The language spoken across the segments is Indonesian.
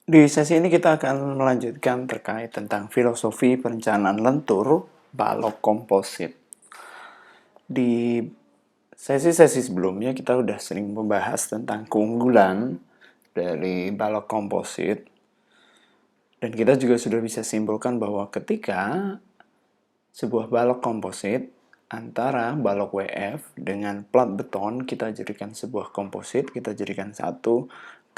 Di sesi ini kita akan melanjutkan terkait tentang filosofi perencanaan lentur balok komposit. Di sesi-sesi sebelumnya kita sudah sering membahas tentang keunggulan dari balok komposit. Dan kita juga sudah bisa simpulkan bahwa ketika sebuah balok komposit antara balok WF dengan plat beton kita jadikan sebuah komposit, kita jadikan satu,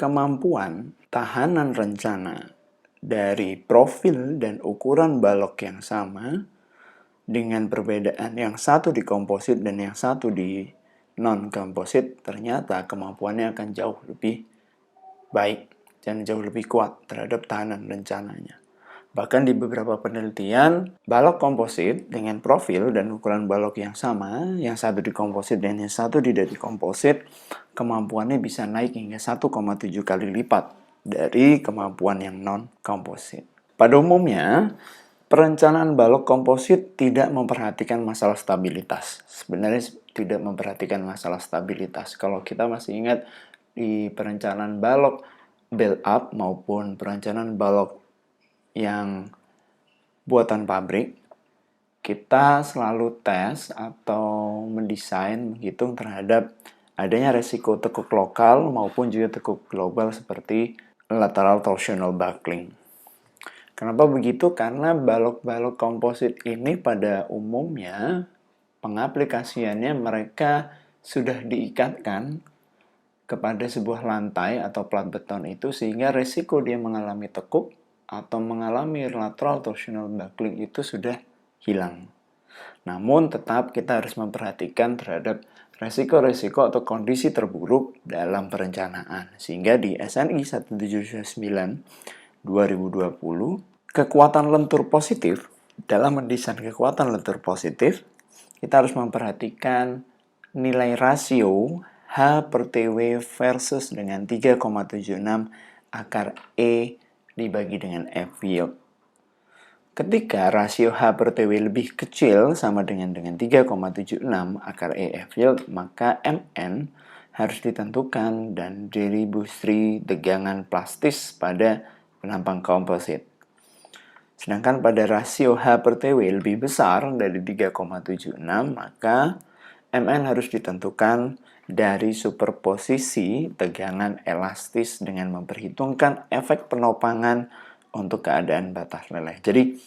kemampuan tahanan rencana dari profil dan ukuran balok yang sama dengan perbedaan yang satu di komposit dan yang satu di non-komposit, ternyata kemampuannya akan jauh lebih baik dan jauh lebih kuat terhadap tahanan rencananya. Bahkan di beberapa penelitian, balok komposit dengan profil dan ukuran balok yang sama, yang satu di komposit dan yang satu tidak di komposit, kemampuannya bisa naik hingga 1,7 kali lipat dari kemampuan yang non-komposit. Pada umumnya, perencanaan balok komposit tidak memperhatikan masalah stabilitas. Sebenarnya tidak memperhatikan masalah stabilitas. Kalau kita masih ingat di perencanaan balok build-up maupun perencanaan balok yang buatan pabrik, kita selalu tes atau mendesain, menghitung terhadap adanya resiko tekuk lokal maupun juga tekuk global seperti lateral torsional buckling. Kenapa begitu? Karena balok-balok komposit ini pada umumnya pengaplikasiannya mereka sudah diikatkan kepada sebuah lantai atau plat beton itu sehingga resiko dia mengalami tekuk atau mengalami lateral torsional buckling itu sudah hilang. Namun tetap kita harus memperhatikan terhadap resiko-resiko atau kondisi terburuk dalam perencanaan. Sehingga di SNI 179 2020, kekuatan lentur positif, dalam mendesain kekuatan lentur positif, kita harus memperhatikan nilai rasio H per TW versus dengan 3,76 akar E dibagi dengan F yield. Ketika rasio H per TW lebih kecil sama dengan 3,76 akar E F yield, maka MN harus ditentukan dan distribusi tegangan plastis pada penampang komposit. Sedangkan pada rasio H per TW lebih besar dari 3,76, maka MN harus ditentukan dari superposisi tegangan elastis dengan memperhitungkan efek penopangan untuk keadaan batas leleh. Jadi,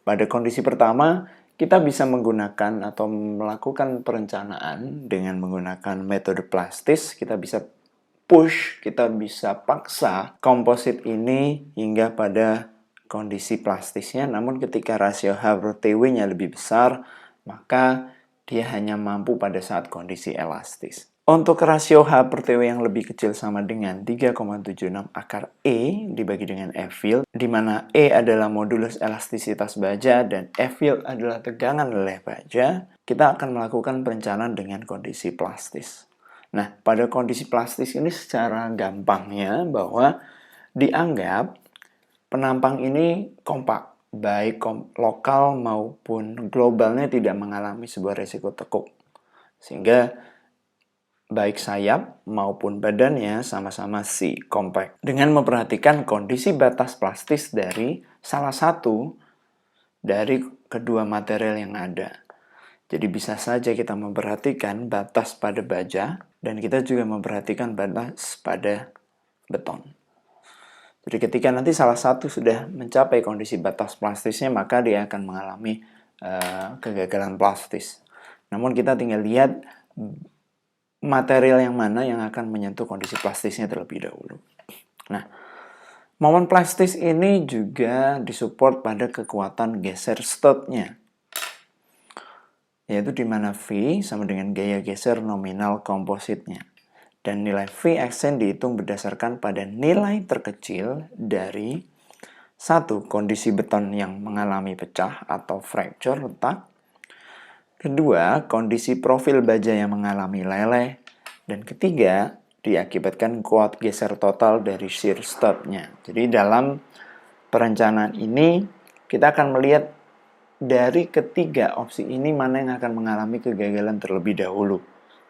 pada kondisi pertama, kita bisa menggunakan atau melakukan perencanaan dengan menggunakan metode plastis. Kita bisa push, kita bisa paksa komposit ini hingga pada kondisi plastisnya. Namun ketika rasio H per TW-nya lebih besar, maka dia hanya mampu pada saat kondisi elastis. Untuk rasio H per TW yang lebih kecil sama dengan 3,76 akar E dibagi dengan F yield, di mana E adalah modulus elastisitas baja dan F yield adalah tegangan leleh baja, kita akan melakukan perencanaan dengan kondisi plastis. Nah, pada kondisi plastis ini secara gampangnya bahwa dianggap penampang ini kompak, baik lokal maupun globalnya tidak mengalami sebuah resiko tekuk. Sehingga baik sayap maupun badannya sama-sama compact. Dengan memperhatikan kondisi batas plastis dari salah satu dari kedua material yang ada. Jadi bisa saja kita memperhatikan batas pada baja dan kita juga memperhatikan batas pada beton. Jadi ketika nanti salah satu sudah mencapai kondisi batas plastisnya, maka dia akan mengalami kegagalan plastis. Namun kita tinggal lihat material yang mana yang akan menyentuh kondisi plastisnya terlebih dahulu. Nah, momen plastis ini juga disupport pada kekuatan geser strutnya, yaitu di mana V sama dengan gaya geser nominal kompositnya. Dan nilai Vxn dihitung berdasarkan pada nilai terkecil dari satu, kondisi beton yang mengalami pecah atau fracture retak. Kedua, kondisi profil baja yang mengalami leleh. Dan ketiga, diakibatkan kuat geser total dari shear strutnya. Jadi dalam perencanaan ini, kita akan melihat dari ketiga opsi ini mana yang akan mengalami kegagalan terlebih dahulu.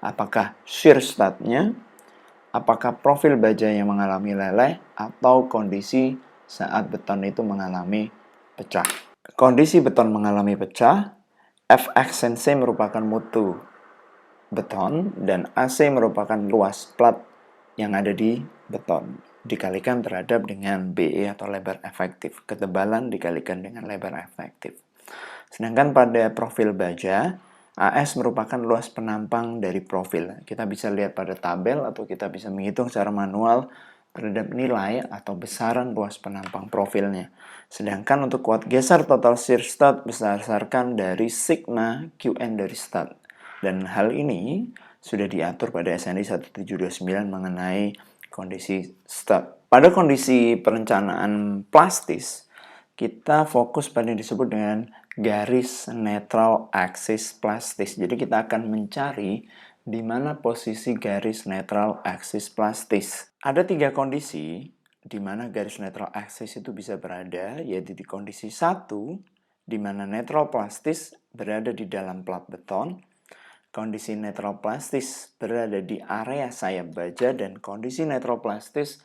Apakah shear strutnya, apakah profil baja yang mengalami leleh atau kondisi saat beton itu mengalami pecah. Kondisi beton mengalami pecah, Fx and C merupakan mutu beton dan AC merupakan luas plat yang ada di beton dikalikan terhadap dengan BE atau lebar efektif. Ketebalan dikalikan dengan lebar efektif. Sedangkan pada profil baja, AS merupakan luas penampang dari profil. Kita bisa lihat pada tabel atau kita bisa menghitung secara manual terhadap nilai atau besaran luas penampang profilnya. Sedangkan untuk kuat geser total shear stud berdasarkan dari sigma Qn dari stud. Dan hal ini sudah diatur pada SNI 1729 mengenai kondisi stud. Pada kondisi perencanaan plastis, kita fokus pada yang disebut dengan garis netral axis plastis. Jadi kita akan mencari di mana posisi garis netral axis plastis. Ada 3 kondisi di mana garis netral axis itu bisa berada, yaitu di kondisi 1, di mana netral plastis berada di dalam plat beton, kondisi netral plastis berada di area sayap baja, dan kondisi netral plastis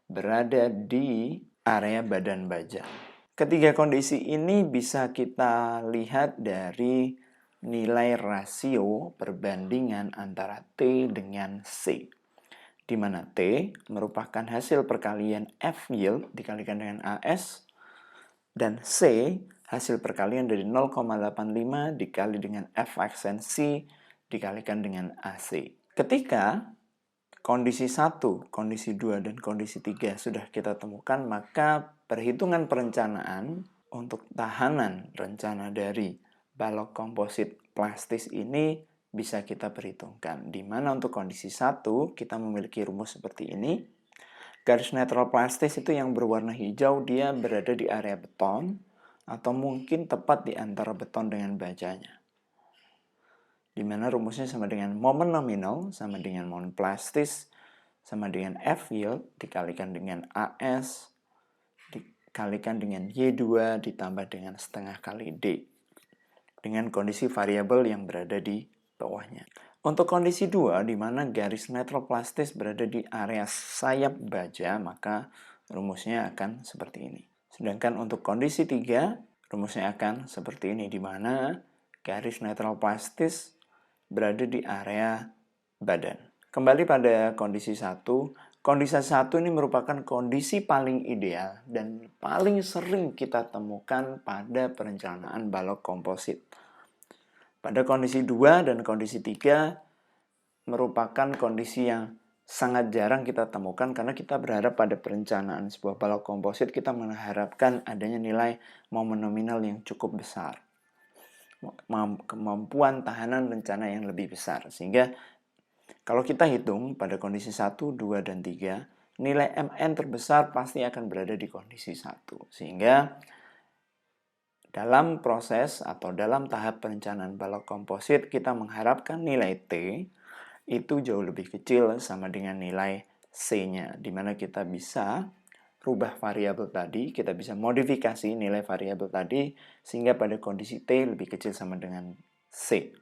berada di area badan baja. Ketiga kondisi ini bisa kita lihat dari nilai rasio perbandingan antara T dengan C, di mana T merupakan hasil perkalian F yield dikalikan dengan AS, dan C hasil perkalian dari 0,85 dikali dengan F aksensi dikalikan dengan AC. Ketika kondisi 1, kondisi 2, dan kondisi 3 sudah kita temukan, maka perhitungan perencanaan untuk tahanan rencana dari balok komposit plastis ini bisa kita perhitungkan. Di mana untuk kondisi 1 kita memiliki rumus seperti ini. Garis netral plastis itu yang berwarna hijau, dia berada di area beton atau mungkin tepat di antara beton dengan bajanya. Di mana rumusnya sama dengan momen nominal sama dengan momen plastis sama dengan F yield dikalikan dengan AS dikalikan dengan Y2 ditambah dengan setengah kali D dengan kondisi variabel yang berada di bawahnya. Untuk kondisi 2, di mana garis netral plastis berada di area sayap baja, maka rumusnya akan seperti ini. Sedangkan untuk kondisi 3, rumusnya akan seperti ini, di mana garis netral plastis berada di area badan. Kembali pada kondisi 1, kondisi 1 ini merupakan kondisi paling ideal dan paling sering kita temukan pada perencanaan balok komposit. Pada kondisi 2 dan kondisi 3 merupakan kondisi yang sangat jarang kita temukan karena kita berharap pada perencanaan sebuah balok komposit kita mengharapkan adanya nilai momen nominal yang cukup besar. Kemampuan tahanan rencana yang lebih besar. Sehingga kalau kita hitung pada kondisi 1, 2, dan 3, nilai MN terbesar pasti akan berada di kondisi 1. Sehingga dalam proses atau dalam tahap perencanaan balok komposit, kita mengharapkan nilai T itu jauh lebih kecil sama dengan nilai C-nya, di mana kita bisa rubah variabel tadi, kita bisa modifikasi nilai variabel tadi, sehingga pada kondisi T lebih kecil sama dengan C.